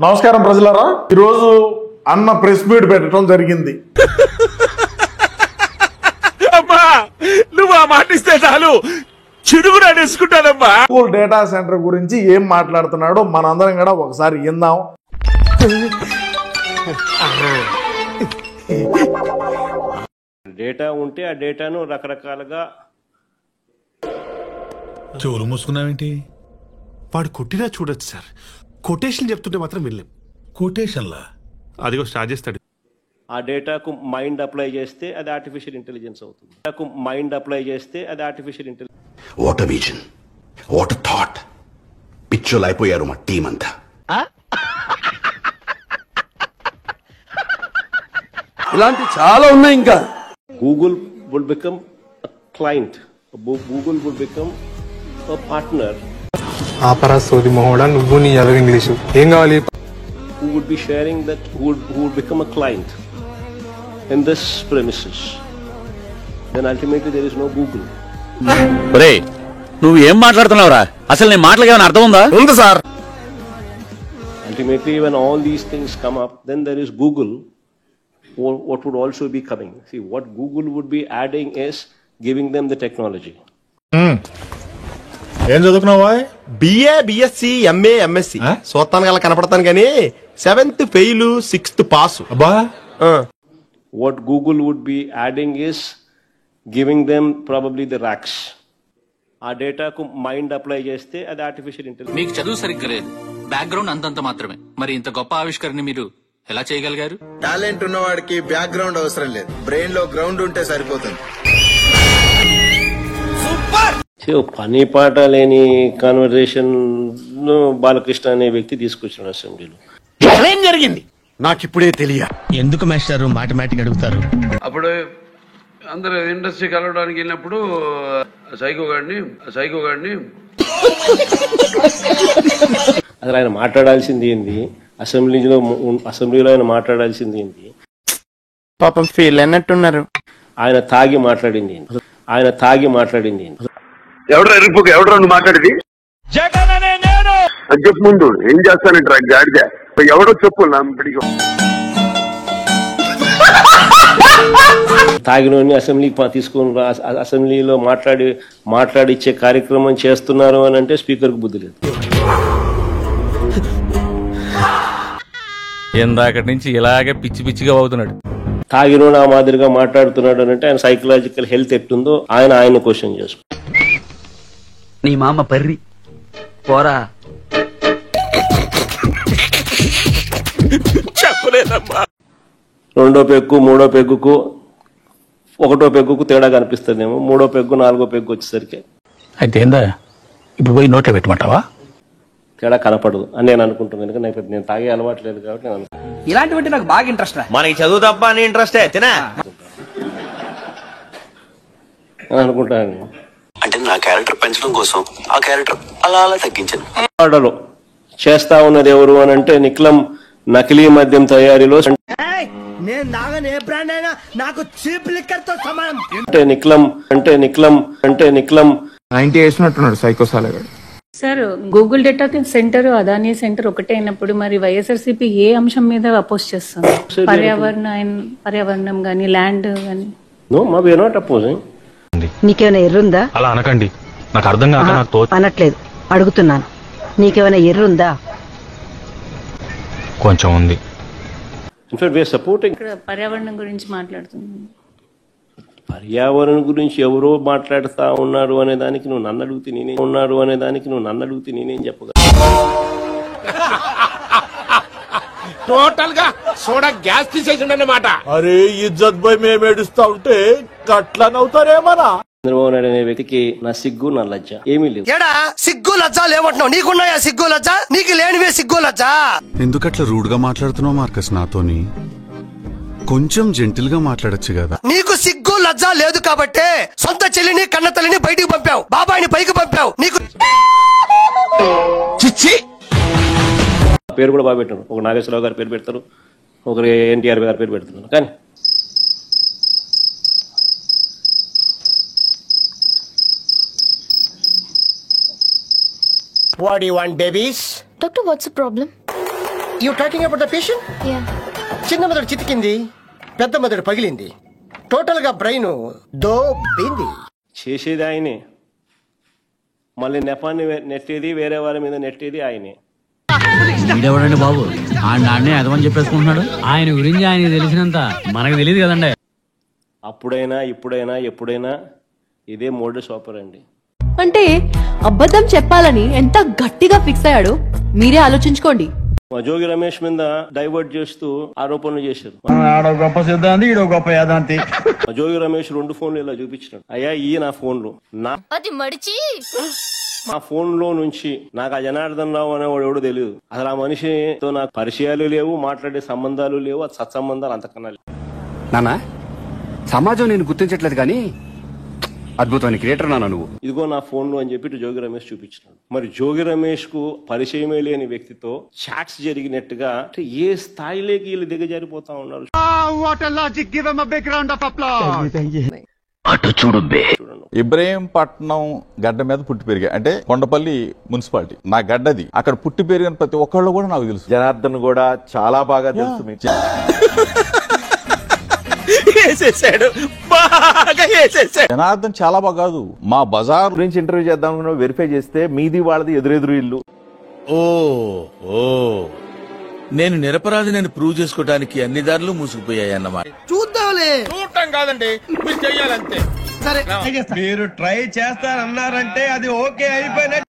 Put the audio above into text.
నమస్కారం ప్రజలారా, ఈరోజు అన్న ప్రెస్ మీట్ పెట్టడం జరిగింది. అమ్మా నువ్వు ఆ మాటిస్తే చాలు చిడుగురు అనేసుకుంటానమ్మా. గూగుల్ డేటా సెంటర్ గురించి ఏం మాట్లాడుతున్నాడో మనందరం కూడా ఒకసారి విందాం. డేటా ఉంటే ఆ డేటాను రకరకాలుగా చెవులు మూసుకున్నావేంటి? వాడు కొట్టినా చూడొచ్చు సార్. కొటేషన్ చెప్తుంటే మాత్రం వెళ్ళాం. కొటేషన్లా? అదిగో స్టార్ట్ చేస్తాడు. ఆ డేటాకు మైండ్ అప్లై చేస్తే అది ఆర్టిఫిషియల్ ఇంటెలిజెన్స్ అవుతుంది. డేటాకు మైండ్ అప్లై చేస్తే అది artificial intelligence. What a vision, what a thought. పిచ్చోలు అయిపోయారు మా టీం అంతా. ఇలాంటి చాలా ఉన్నాయి. ఇంకా Google would become client, Google would become partner. ఆపరా సోది మొహోడా, నువ్వు నీ ఎవరి ఇంగ్లీషు ఏం కావాలి? Who would be sharing that, who would become a client in this premises, then ultimately there is no Google. ఒరే నువ్వు ఏం మాట్లాడుతున్నావురా? అసలు నీ మాటలకి ఏమైనా అర్థం ఉందా? ఉంది sir. Ultimately when all these things come up, then there is Google. What would also be coming? See, what Google would be adding is giving them the technology. ఏం చదువుకున్నావా? BA, BSc, MA, MSc. చూస్తాను అలా కనపడతాను కానీ 7th fail, 6th pass. అబ్బా, What Google would be adding is giving them probably the racks. ఆ డేటాకు mind apply చేస్తే అది ఆర్టిఫిషియల్ ఇంటెలిజెన్స్. మీకు చదువు సరిగ్గా లేదు, బ్యాక్గ్రౌండ్ అంతంత మాత్రమే. మరి ఇంత గొప్ప ఆవిష్కరణ మీరు ఎలా చేయగలిగారు? టాలెంట్ ఉన్నవాడికి బ్యాక్గ్రౌండ్ అవసరం లేదు, బ్రెయిన్ లో గ్రౌండ్ ఉంటే సరిపోతుంది. పని పాట లేని కాన్వర్సేషన్ బాలకృష్ణ అనే వ్యక్తి తీసుకొచ్చిన అసెంబ్లీలో. ఏం జరిగింది నాకు ఇప్పుడే తెలియ. ఎందుకు మాస్టారు మాటమాటిక్ అడుగుతారు? అప్పుడు అందరూ ఇండస్ట్రీ కలవడానికి వెళ్ళినప్పుడు సైకో గాడిని అసలు ఆయన మాట్లాడాల్సింది ఏంది? అసెంబ్లీలో ఆయన మాట్లాడాల్సింది ఏంది? పాపం ఫీల్ అన్నట్టున్నారు. ఆయన తాగి మాట్లాడింది ఏంది? ఎవడరా నువ్వు మాట్లాడేది అని చెప్పు. ముందు ఏం చేస్తానంటారా గాడిద? ఎవడో చెప్పు నా బిడిగా. తాగినోని అసెంబ్లీకి తీసుకొని అసెంబ్లీలో మాట్లాడిచ్చే కార్యక్రమం చేస్తున్నారు అని అంటే స్పీకర్కి బుద్ధి లేదు. ఇందాకటి నుంచి ఇలాగే పిచ్చి పిచ్చిగా అవుతున్నాడు. తాగినోడు ఆ మాదిరిగా మాట్లాడుతున్నాడు అని అంటే ఆయన సైకలాజికల్ హెల్త్ ఎట్టుందో ఆయన క్వశ్చన్ చేసుకో. నీ మామ పర్రి పోరా. చెప్పలేదమ్మా. రెండో పెగ్గు మూడో పెగ్గుకు ఒకటో పెగ్గుకు తేడా కనిపిస్తుందేమో. మూడో పెగ్గు నాలుగో పెగ్గు వచ్చేసరికి అయితే ఏందా ఇప్పుడు పోయి నోట్లో పెట్టమంటావా? తేడా కనపడదు అని నేను అనుకుంటున్నాను. ఎందుకంటే నేను తాగే అలవాటు లేదు కాబట్టి నేను ఇలాంటివంటే నాకు బాగా ఇంట్రెస్ట్. మనకి చదువు తప్ప అని ఇంట్రెస్ట్ తినా అనుకుంటాను. అంటే నా క్యారెక్టర్ పెంచడం కోసం ఆ క్యారెక్టర్ అలా అలా తగ్గించాను. ఆటలో చేస్తా ఉన్నది ఎవరు అని అంటే నిక్లం నకిలీ మద్యం తయారీలో నిక్లం 90 వేసినట్టున్నాడు సైకోసాలగాడు. Sir, Google data centre, Adani centre ఒకటే అయినప్పుడు మరి వైఎస్ఆర్సీపీ ఏ అంశం మీద అపోజ్ చేస్తుంది? పర్యావరణం గానీ, ల్యాండ్ గానీ. నో, మా వి ఆర్ నాట్ అపోజింగ్. నీకేమైనా ఎర్రుందా? అలా అనకండి, నాకు అర్థం కాక అనట్లేదు, అడుగుతున్నాను. నీకేమైనా ఎర్రుందా? కొంచెం ఉంది. In fact we are supporting. ఇక్కడ పర్యావరణం గురించి మాట్లాడుతున్నాను. పర్యావరణం గురించి ఎవరో మాట్లాడుతా ఉన్నారు అనే దానికి నువ్వు నన్ను అడిగితే నేనేం చెప్పగలను? టోటల్ గా సోడా గ్యాస్ తీసేసిండన్నమాట. అరే ఇజ్జత్ భయ్ మేము ఏడుస్తా ఉంటే గట్లా నవ్వుతారేమన్నా? చంద్రబాబు నాయుడు అనే వ్యక్తికి నా సిగ్గు నా లజ్జ ఏమీ లేదు. ఏడా సిగ్గు లజ్జ లేవంటున్నావు? నీకున్నాయా సిగ్గు లజ్జ? నీకు లేనివే సిగ్గు లజ్జ. ఎందుకట్లా రూడ్ గా మాట్లాడుతున్నావు మార్కస్? నాతోని కొంచెం జెంటిల్ గా మాట్లాడొచ్చు కదా. నీకు సిగ్గు లజ్జ లేదు కాబట్టే సొంత చెల్లిని కన్న తల్లిని బయటికి పంపావు, బాబాయిని పైకి పంపావు. నీకు పేరు కూడా బాగా పెట్టారు. ఒక నాగేశ్వరరావు గారి పేరు పెడతారు, ఒకరు ఎన్టీఆర్ గారి పేరు పెడుతున్నారు. కానీ What do you want, babies? Doctor, what's the problem? You talking about the patient? చిన్న మెదడు చితికింది, పెద్ద మెదడు పగిలింది, టోటల్ గా బ్రెయిన్ దోబింది. చేసేది ఆయనే, మళ్ళీ నెపాన్ని నెట్టేది వేరే వారి మీద నెట్టేది ఆయనే. వీడెవడండి బాబు, ఆ నాన్నే అదమని చెప్పేసుకుంటున్నాడు. ఆయన గురించి ఆయన తెలిసినంత మనకు తెలియదు కదండి. అప్పుడైనా ఇప్పుడైనా ఎప్పుడైనా ఇదే మోడస్ ఆపరండి. అంటే అబద్ధం చెప్పాలని ఎంత గట్టిగా ఫిక్స్ అయ్యాడు మీరే ఆలోచించుకోండి. జోగి రమేష్ మీద డైవర్ట్ చేస్తూ ఆరోపణలు చేశారు. గొప్ప సిద్ధాంతి, ఈడో గొప్ప యాదాంతి. జోగి రమేష్ 2 ఫోన్లు ఇలా చూపించినాడు. అయ్యా ఈ నా ఫోన్లు, నా ఫోన్ లో నుంచి నాకు ఆ జనార్దన్ రావు అనేవాడు ఎవడో తెలియదు. అసలు ఆ మనిషితో నాకు పరిచయాలు లేవు, మాట్లాడే సంబంధాలు లేవు, అది సత్సంబంధాలు అంతకన్నా లేవు. నానా సమాజం నేను గుర్తించట్లేదు కానీ అద్భుతమైన క్రియేటర్ నాన్న నువ్వు. ఇదిగో నా ఫోన్ లో అని చెప్పి జోగి రమేష్ చూపించినాడు. మరి జోగి రమేష్ కు పరిచయమే లేని వ్యక్తితో చాట్స్ జరిగినట్టుగా ఏ స్థాయిలోకి వీళ్ళు దిగజారిపోతా ఉన్నారు. అటు చూడు ఇబ్రహీంపట్నం గడ్డ మీద పుట్టి పెరిగా, అంటే కొండపల్లి మున్సిపాలిటీ నా గడ్డది. అక్కడ పుట్టి పెరిగిన ప్రతి ఒక్కళ్ళు కూడా నాకు తెలుసు. జనార్దన్ కూడా చాలా బాగా తెలుసు మీకు. జనార్దన్ చాలా బాగా కాదు, మా బజార్ గురించి ఇంటర్వ్యూ చేద్దాం వెరిఫై చేస్తే మీది వాళ్ళది ఎదురెదురు ఇల్లు. నేను నిరపరాధిని ప్రూవ్ చేసుకోవడానికి అన్ని దారులు మూసుకుపోయాయన్నమాట. చూద్దాంలే. చూడటం కాదండి, మీరు చెయ్యాలంతే. సరే మీరు ట్రై చేస్తారన్నారంటే అది ఓకే అయిపోయినట్టు.